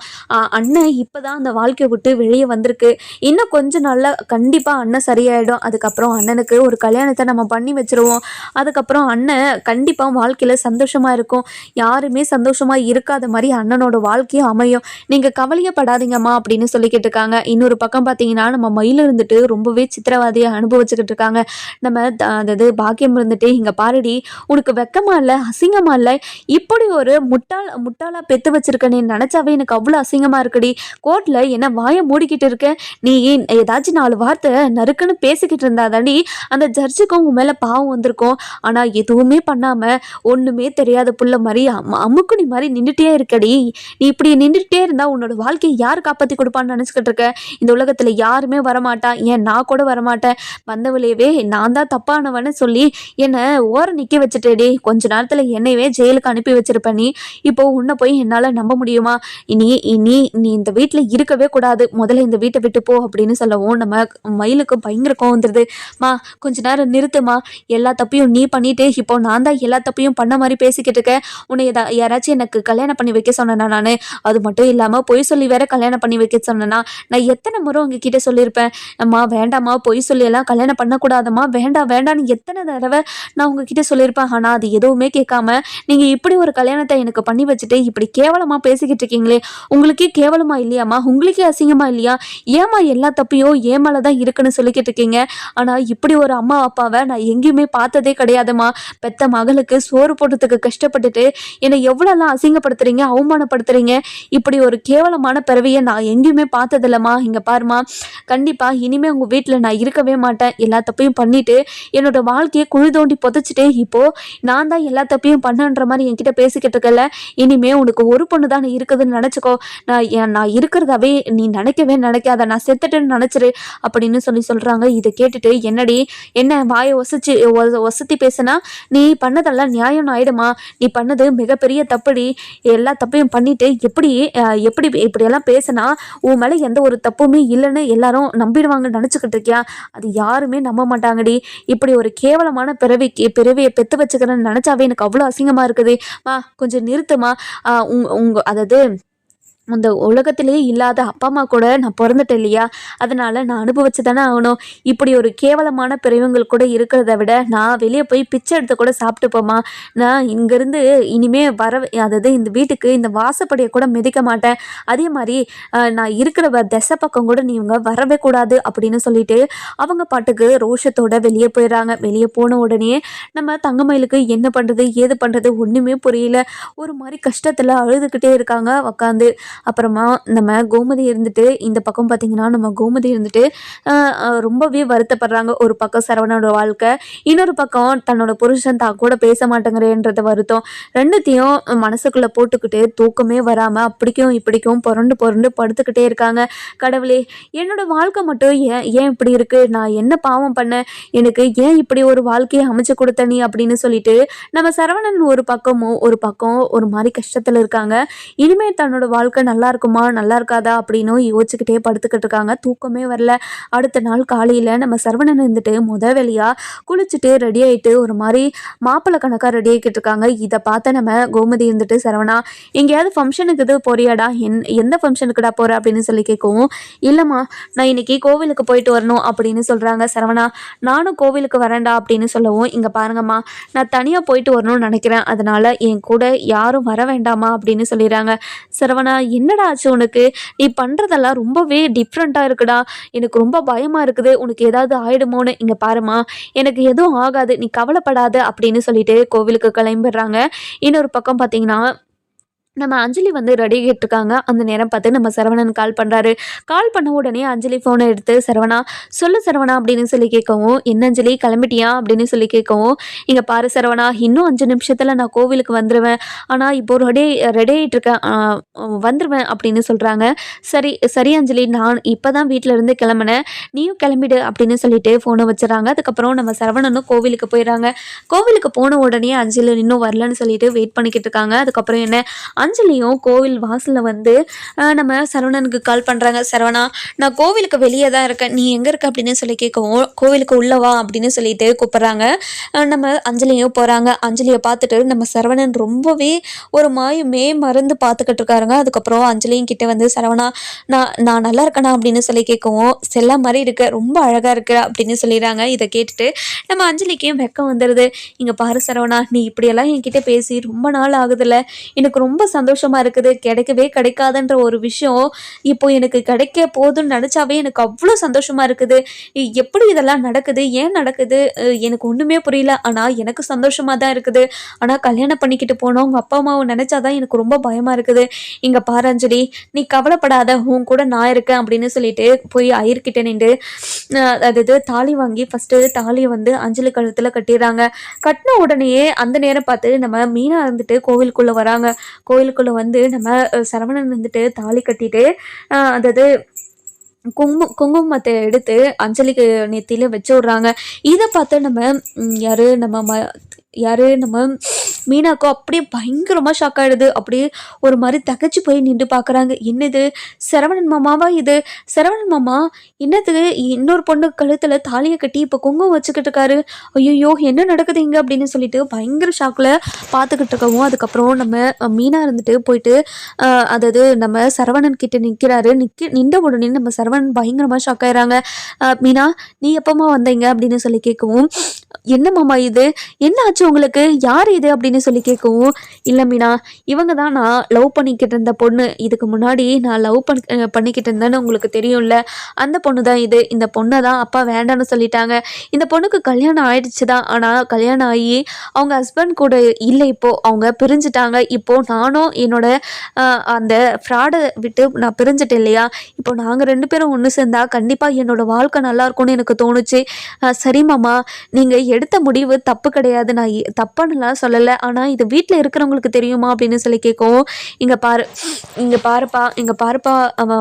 Speaker 1: அண்ணன் இப்போ தான் அந்த வாழ்க்கையை விட்டு வெளியே வந்திருக்கு. இன்னும் கொஞ்சம் நாளில் கண்டிப்பாக அண்ணன் சரியாயிடும். அதுக்கப்புறம் அண்ணனுக்கு ஒரு கல்யாணத்தை நம்ம பண்ணி வச்சுருவோம். அதுக்கப்புறம் அண்ணன் கண்டிப்பாக வாழ்க்கையில் சந்தோஷமாக இருக்கும். யாருமே சந்தோஷமாக இருக்காத மாதிரி அண்ணனோட வாழ்க்கையும் அமையும். நீங்கள் கவலையப்படாதீங்கம்மா அப்படின்னு சொல்லிக்கிட்டு இருக்காங்க. இன்னொரு பக்கம் பார்த்தீங்கன்னா நம்ம மயில் இருந்துட்டு ரொம்பவே சித்திரவாதியை அனுபவிச்சுக்கிட்டு இருக்காங்க. நம்ம அதாவது பாக்கியம் இருந்துட்டு, இங்கே பாருடி, உனக்கு வெக்கமா இல்லை, அசிங்கமா இல்லை, இப்படி ஒரு முட்டாளா பெத்து வச்சிருக்கேன்னு நினைச்சாவே எனக்கு அவ்வளோ அசிங்கமா இருக்குடி. கோர்ட்ல என்ன வாயை மூடிக்கிட்டு இருக்க, நீ ஏதாச்சும் 4 வார்த்தை நறுக்குன்னு பேசிக்கிட்டு இருந்தாதாண்டி அந்த ஜட்ஜுக்கும் உன் மேல பாவம் வந்திருக்கும். ஆனா எதுவுமே பண்ணாம ஒண்ணுமே தெரியாத புள்ள மாதிரி அமுக்குனி மாதிரி நின்றுட்டே இருக்கடி. நீ இப்படி நின்றுட்டே இருந்தா உன்னோட வாழ்க்கையை யார் காப்பாற்றி கொடுப்பான்னு நினைச்சுக்கிட்டு இருக்க? இந்த உலகத்துல யாருமே வரமாட்டான், ஏன் நான் கூட வரமாட்டேன். வந்தவளையவே நான் தான் தப்பானவன்னு சொல்லி என்னை நிற்க வச்சுட்டேடி. கொஞ்ச நேரத்தில் என்னையவே ஜெயிலுக்கு அனுப்பி வச்சிருப்ப நீ. இப்போ உன்னை போய் என்னால் நம்ப முடியுமா? நீ இந்த வீட்டில் இருக்கவே கூடாது, முதல்ல இந்த வீட்டை விட்டு போ அப்படின்னு சொல்லவும் நம்ம மயிலுக்கு பயங்கர கோவம் வந்துடுது. மா கொஞ்ச நேரம் நிறுத்துமா, எல்லா தப்பையும் நீ பண்ணிட்டு இப்போ நான் தான் எல்லா தப்பையும் பண்ண மாதிரி பேசிக்கிட்டு இருக்கேன். உன்னை யாராச்சும் எனக்கு கல்யாணம் பண்ணி வைக்க சொன்னேனா? நான் அது மட்டும் இல்லாமல் பொய் சொல்லி வேற கல்யாணம் பண்ணி வைக்க சொன்னேன்னா? நான் எத்தனை முறை உங்ககிட்ட சொல்லியிருப்பேன், அம்மா வேண்டாம்மா, பொய் சொல்லியெல்லாம் கல்யாணம் பண்ணக்கூடாதம்மா, வேண்டாம்னு எத்தனை தடவை நான் உங்ககிட்ட சொல்லியிருப்பேன். ஆனால் அது எதுவுமே கேட்காம நீங்கள் இப்படி ஒரு கல்யாணத்தை எனக்கு பண்ணி வச்சுட்டு இப்படி கேவலமாக பேசிக்கிட்டு இருக்கீங்களே, உங்களுக்கே கேவலமா இல்லையாம்மா? உங்களுக்கே அசிங்கமா இல்லையா? ஏமா எல்லா தப்பையும் ஏமால தான் இருக்குன்னு சொல்லிக்கிட்டு இருக்கீங்க? ஆனால் இப்படி ஒரு அம்மா அப்பாவை நான் எங்கேயுமே பார்த்ததே கிடையாதுமா. பெத்த மகளுக்கு சோறு போடுறதுக்கு கஷ்டப்பட்டுட்டு என்னை எவ்வளோலாம் அசிங்கப்படுத்துறீங்க, அவமானப்படுத்துறீங்க. இப்படி ஒரு கேவலமான பிறவியை நான் எங்கேயுமே பார்த்ததில்லம்மா. இங்கே பாருமா, கண்டிப்பாக இனிமேல் உங்கள் வீட்டில் நான் இருக்கவே மாட்டேன். எல்லா தப்பையும் பண்ணிட்டு என்னோட வாழ்க்கையை குழி தோண்டி புதைச்சிட்டு இப்போ நான் தான் எல்லா தப்பையும் பண்ணன்ற மாதிரி என்கிட்ட பேசிக்கிட்டு இருக்கல, இனிமே உனக்கு ஒரு பொண்ணு தான் இருக்குதுன்னு நினச்சிக்கோ, நான் இருக்கிறதாவே நீ நினைக்கவே நினைக்காத, நான் செத்துட்டேன்னு நினச்சிரு அப்படின்னு சொல்கிறாங்க. இதை கேட்டுட்டு என்னடி என்ன வாயை ஒசத்தி பேசுனா, நீ பண்ணதெல்லாம் நியாயம் ஆயிடுமா, நீ பண்ணது மிகப்பெரிய தப்புடி, எல்லா தப்பையும் பண்ணிட்டு எப்படி எப்படி இப்படியெல்லாம் பேசினா உன் மேலே எந்த ஒரு தப்புமே இல்லைன்னு எல்லாரும் நம்பிடுவாங்கன்னு நினச்சிக்கிட்டு இருக்கியா, அது யாருமே நம்ப மாட்டாங்கடி, இப்படி ஒரு கேவலமான பிறவியை பெற்று வச்சுக்கிறேன்னு நினச்சாவே எனக்கு அவ்வளோ அசிங்கமாக இருக்குது, கொஞ்சம் நிறுத்துமா, அதாவது அந்த உலகத்திலேயே இல்லாத அப்பா அம்மா கூட நான் பிறந்துட்டேன் இல்லையா, அதனால் நான் அனுபவிச்சு தானே ஆகணும், இப்படி ஒரு கேவலமான பிறவிகள் கூட இருக்கிறத விட நான் வெளியே போய் பிச்சை எடுத்து கூட சாப்பிட்டுப்போமா, நான் இங்கேருந்து இனிமே அதாவது இந்த வீட்டுக்கு இந்த வாசப்படியை கூட மிதிக்க மாட்டேன், அதே மாதிரி நான் இருக்கிற திசை பக்கம் கூட நீங்க வரவே கூடாது அப்படின்னு சொல்லிட்டு அவங்க பாட்டுக்கு ரோஷத்தோட வெளியே போயிடுறாங்க. வெளியே போன உடனே நம்ம தங்கமயிலுக்கு என்ன பண்ணுறது ஏது பண்ணுறது ஒன்றுமே புரியல, ஒரு மாதிரி கஷ்டத்தில் அழுதுகிட்டே இருக்காங்க உக்காந்து. அப்புறமா நம்ம கோமதி இருந்துட்டு இந்த பக்கம் பார்த்திங்கன்னா நம்ம கோமதி இருந்துட்டு ரொம்பவே வருத்தப்படுறாங்க. ஒரு பக்கம் சரவணனோட வாழ்க்கை, இன்னொரு பக்கம் தன்னோட புருஷன் தான் கூட பேச மாட்டேங்கிறேன்றத வருத்தம், ரெண்டுத்தையும் மனசுக்குள்ளே போட்டுக்கிட்டு தூக்கமே வராமல் அப்படிக்கும் இப்படிக்கும் புரண்டு படுத்துக்கிட்டே இருக்காங்க. கடவுளே, என்னோட வாழ்க்கை மட்டும் ஏன் இப்படி இருக்குது, நான் என்ன பாவம் பண்ணேன், எனக்கு ஏன் இப்படி ஒரு வாழ்க்கையை அமைச்சு கொடுத்த நீ அப்படின்னு சொல்லிட்டு நம்ம சரவணன் ஒரு பக்கம் ஒரு மாதிரி கஷ்டத்தில் இருக்காங்க. இனிமேல் தன்னோட வாழ்க்கை நல்லா இருக்குமா நல்லா இருக்காதா அப்படின்னு யோசிச்சுக்கிட்டே படுத்துக்கிட்டு இருக்காங்க. தூக்கமே வரல. அடுத்த நாள் காலையில் நம்ம சரவணன் இருந்துட்டு வேலையாக குளிச்சுட்டு ரெடி ஆகிட்டு ஒரு மாதிரி மாப்பிள்ளை கணக்காக ரெடி ஆகிக்கிட்டு இருக்காங்க. இதை பார்த்த நம்ம கோமதி இருந்துட்டு, சரவணா எங்கேயாவது ஃபங்க்ஷனுக்கு இது போறியாடா, எந்த ஃபங்க்ஷனுக்குடா போகிற அப்படின்னு சொல்லி கேட்கவும், இல்லைம்மா நான் இன்னைக்கு கோவிலுக்கு போயிட்டு வரணும் அப்படின்னு சொல்கிறாங்க. சரவணா நானும் கோவிலுக்கு வரேன்டா அப்படின்னு சொல்லவும், இங்கே பாருங்கம்மா நான் தனியாக போயிட்டு வரணும்னு நினைக்கிறேன், அதனால் என் கூட யாரும் வர வேண்டாமா அப்படின்னு சொல்லிடுறாங்க. சரவணா என்னடா ஆச்சு உனக்கு, நீ பண்ணுறதெல்லாம் ரொம்பவே டிஃப்ரெண்ட்டாக இருக்குடா, எனக்கு ரொம்ப பயமாக இருக்குது, உனக்கு ஏதாவது ஆயிடுமோன்னு, இங்கே பாருமா எனக்கு எதுவும் ஆகாது, நீ கவலைப்படாத அப்படின்னு சொல்லிட்டு கோவிலுக்கு கிளம்பிடுறாங்க. இன்னொரு பக்கம் பார்த்தீங்கன்னா நம்ம அஞ்சலி வந்து ரெடி ஆகிட்டு இருக்காங்க. அந்த நேரம் பார்த்து நம்ம சரவணன் கால் பண்ணுறாரு. கால் பண்ண உடனே அஞ்சலி ஃபோனை எடுத்து, சரவணா சொல்லு சரவணா அப்படின்னு சொல்லி கேட்கவும், என்ன அஞ்சலி கிளம்பிட்டியா அப்படின்னு சொல்லி கேட்கவும், இங்கே பாரு சரவணா இன்னும் 5 நிமிஷத்தில் நான் கோவிலுக்கு வந்துடுவேன், ஆனால் இப்போ ரெடி ஆகிட்டு இருக்கேன், வந்துடுவேன் அப்படின்னு சொல்கிறாங்க. சரி அஞ்சலி, நான் இப்போ தான் வீட்டில் இருந்து கிளம்புனேன், நீயும் கிளம்பிடு அப்படின்னு சொல்லிட்டு ஃபோனை வச்சுறாங்க. அதுக்கப்புறம் நம்ம சரவணனும் கோவிலுக்கு போயிடறாங்க. கோவிலுக்கு போன உடனே அஞ்சலி இன்னும் வரலன்னு சொல்லிட்டு வெயிட் பண்ணிக்கிட்டு இருக்காங்க. அதுக்கப்புறம் என்ன, அஞ்சலியும் கோவில் வாசலில் வந்து நம்ம சரவணனுக்கு கால் பண்ணுறாங்க. சரவணா நான் கோவிலுக்கு வெளியே தான் இருக்கேன், நீ எங்கே இருக்க அப்படின்னு சொல்லி கேட்கவும், கோவிலுக்கு உள்ளவா அப்படின்னு சொல்லிட்டு கூப்பிட்றாங்க. நம்ம அஞ்சலியும் போகிறாங்க. அஞ்சலியை பார்த்துட்டு நம்ம சரவணன் ரொம்பவே ஒரு மறந்து பார்த்துக்கிட்டு இருக்காருங்க. அதுக்கப்புறம் அஞ்சலியும் கிட்டே வந்து, சரவணா நான் நல்லா இருக்கேனா அப்படின்னு சொல்லி கேட்கவும், செல்ல மாதிரி இருக்க, ரொம்ப அழகாக இருக்கு அப்படின்னு சொல்லிடுறாங்க. இதை கேட்டுட்டு நம்ம அஞ்சலிக்கும் வெக்கம் வந்துடுது. இங்கே பாரு சரவணா, நீ இப்படியெல்லாம் என்கிட்ட பேசி ரொம்ப நாள் ஆகுதுல்ல, எனக்கு ரொம்ப சந்தோஷமாக இருக்குது, கிடைக்கவே கிடைக்காதுன்ற ஒரு விஷயம் இப்போ எனக்கு கிடைக்க போதுன்னு நினச்சாவே எனக்கு அவ்வளோ சந்தோஷமாக இருக்குது. எப்படி இதெல்லாம் நடக்குது, ஏன் நடக்குது, எனக்கு ஒன்றுமே புரியல, ஆனால் எனக்கு சந்தோஷமாக தான் இருக்குது. ஆனால் கல்யாணம் பண்ணிக்கிட்டு போனோம் உங்கள் அப்பா அம்மாவை நினச்சாதான் எனக்கு ரொம்ப பயமாக இருக்குது. இங்கே பாரு அஞ்சலி, நீ கவலைப்படாத, உன் கூட நான் இருக்கேன் அப்படின்னு சொல்லிட்டு போய் ஐயர்கிட்ட நின்று அதாவது தாலி வாங்கி ஃபஸ்ட்டு தாலியை வந்து அஞ்சலி கழுத்தில் கட்டிடுறாங்க. கட்டின உடனேயே அந்த நேரம் பார்த்து நம்ம மீனா இருந்துட்டு கோவிலுக்குள்ளே வராங்க. கோயிலுக்குள்ளே வந்து நம்ம சரவணன் வந்துட்டு தாலி கட்டிட்டு அதாவது குங்குமத்தை எடுத்து அஞ்சலிக்கு நெத்தியில் வச்சு விட்றாங்க. இதை பார்த்து நம்ம மீனாக்கோ அப்படியே பயங்கரமாக ஷாக் ஆகிடுது. அப்படியே ஒரு மாதிரி தகச்சு போய் நின்று பார்க்குறாங்க. என்னது சரவணன் மாமாவா இது, சரவணன் மாமா என்னது இன்னொரு பொண்ணு கழுத்தில் தாலியை கட்டி இப்போ குங்குமம் வச்சுக்கிட்டு இருக்காரு, ஐயோ என்ன நடக்குது இங்கே அப்படின்னு சொல்லிட்டு பயங்கர ஷாக்கில் பார்த்துக்கிட்டு இருக்கவும், அதுக்கப்புறம் நம்ம மீனா இருந்துட்டு போயிட்டு அதாவது நம்ம சரவணன் கிட்ட நின்ற உடனே நம்ம சரவணன் பயங்கரமாக ஷாக் ஆயிடுறாங்க. மீனா நீ எப்பமா வந்தீங்க அப்படின்னு சொல்லி கேட்கவும், என்ன மாமா இது, என்ன ஆச்சு உங்களுக்கு, யார் இது அப்படின்னு சொல்லி கேட்கவும், இல்லை மீனா இவங்க தான் நான் லவ் பண்ணிக்கிட்டு இருந்த பொண்ணு, இதுக்கு முன்னாடி நான் லவ் பண்ணிக்கிட்டு இருந்தேன்னு உங்களுக்கு தெரியும்ல, அந்த பொண்ணு தான் இது, இந்த பொண்ணை தான் அப்பா வேண்டான்னு சொல்லிட்டாங்க, இந்த பொண்ணுக்கு கல்யாணம் ஆயிடுச்சு தான், ஆனால் கல்யாணம் ஆகி அவங்க ஹஸ்பண்ட் கூட இல்லை, இப்போது அவங்க பிரிஞ்சுட்டாங்க, இப்போது நானும் என்னோட அந்த ஃப்ராடை விட்டு நான் பிரிஞ்சுட்டேன் இல்லையா, இப்போ நாங்கள் 2 பேரும் ஒன்று சேர்ந்தா கண்டிப்பாக என்னோட வாழ்க்கை நல்லா இருக்கும்னு எனக்கு தோணுச்சு. சரி மாமா, நீங்கள் எடுத்த முடிவு தப்பு கிடையாது, நான் தப்புன்னுலாம் சொல்லலை, ஆனால் இது வீட்டில் இருக்கிறவங்களுக்கு தெரியுமா அப்படின்னு சொல்லி கேட்கவும், இங்கே பாருப்பா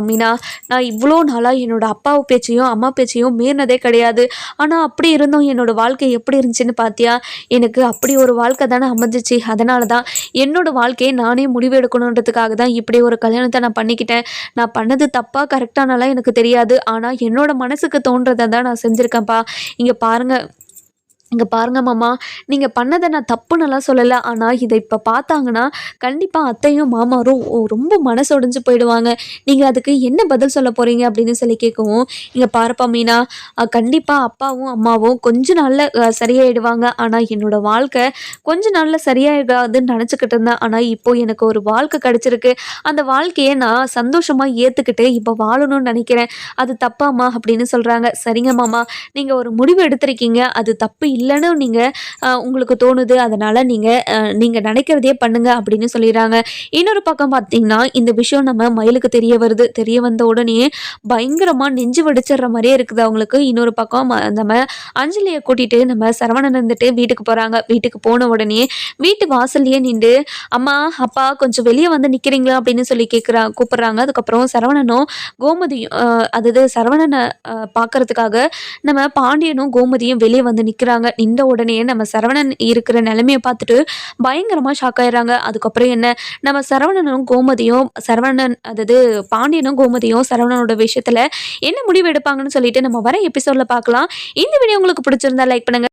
Speaker 1: மீனா, நான் இவ்வளோ நாளாக என்னோட அப்பாவு பேச்சையும் அம்மா பேச்சையும் மீறினதே கிடையாது. ஆனால் அப்படி இருந்தும் என்னோட வாழ்க்கை எப்படி இருந்துச்சுன்னு பார்த்தியா? எனக்கு அப்படி ஒரு வாழ்க்கை தானே அமைஞ்சிச்சு. அதனால தான் என்னோட வாழ்க்கையை நானே முடிவு எடுக்கணுன்றதுக்காக தான் இப்படி ஒரு கல்யாணத்தை நான் பண்ணிக்கிட்டேன். நான் பண்ணது தப்பா கரெக்டானலாம் எனக்கு தெரியாது. ஆனால் என்னோட மனசுக்கு தோன்றதை தான் நான் செஞ்சுருக்கேன்ப்பா. இங்கே பாருங்க மாமா, நீங்கள் பண்ணதை நான் தப்புன்னெல்லாம் சொல்லலை. ஆனால் இதை இப்போ பார்த்தாங்கன்னா கண்டிப்பாக அத்தையும் மாமாரும் ரொம்ப மனசொடைஞ்சு போயிடுவாங்க. நீங்கள் அதுக்கு என்ன பதில் சொல்ல போகிறீங்க அப்படின்னு சொல்லி கேட்கவும், இங்கே பாருப்பா மீனா, கண்டிப்பாக அப்பாவும் அம்மாவும் கொஞ்ச நாளில் சரியாயிடுவாங்க. ஆனால் என்னோடய வாழ்க்கை கொஞ்ச நாளில் சரியாயிடாதுன்னு நினச்சிக்கிட்டு இருந்தேன். ஆனால் இப்போது எனக்கு ஒரு வாழ்க்கை கிடச்சிருக்கு. அந்த வாழ்க்கையை நான் சந்தோஷமாக ஏற்றுக்கிட்டு இப்போ வாழணும்னு நினைக்கிறேன். அது தப்பாம்மா அப்படின்னு சொல்கிறாங்க. சரிங்க மாமா, நீங்கள் ஒரு முடிவு எடுத்திருக்கீங்க, அது தப்பு இல்லைன்னு உங்களுக்கு தோணுது. அதனால் நீங்கள் நினைக்கிறதையே பண்ணுங்க அப்படின்னு சொல்லிடுறாங்க. இன்னொரு பக்கம் பார்த்தீங்கன்னா இந்த விஷயம் நம்ம மயிலுக்கு தெரிய வருது. தெரிய வந்த உடனே பயங்கரமாக நெஞ்சு வெடிச்சிடுற மாதிரியே இருக்குது அவங்களுக்கு. இன்னொரு பக்கம் நம்ம அஞ்சலியை கூட்டிகிட்டு நம்ம சரவணன் இருந்துட்டு வீட்டுக்கு போகிறாங்க. வீட்டுக்கு போன உடனே வீட்டு வாசல்லையே நின்று, அம்மா அப்பா கொஞ்சம் வெளியே வந்து நிற்கிறீங்களா அப்படின்னு சொல்லி கூப்பிட்றாங்க. அதுக்கப்புறம் சரவணனும் கோமதியும் சரவணனை பார்க்கறதுக்காக நம்ம பாண்டியனும் கோமதியும் வெளியே வந்து நிற்கிறாங்க. நின்ற உடனே நம்ம சரவணன் இருக்கிற நிலைமையை பார்த்துட்டு பயங்கரமாக ஷாக் ஆயிடுறாங்க. அதுக்கப்புறம் என்ன, நம்ம பாண்டியனும் கோமதியும் சரவணனோட விஷயத்தில் என்ன முடிவு எடுப்பாங்கன்னு சொல்லிட்டு நம்ம வர எபிசோடில் பார்க்கலாம். இந்த வீடியோ உங்களுக்கு பிடிச்சிருந்தா லைக் பண்ணுங்க.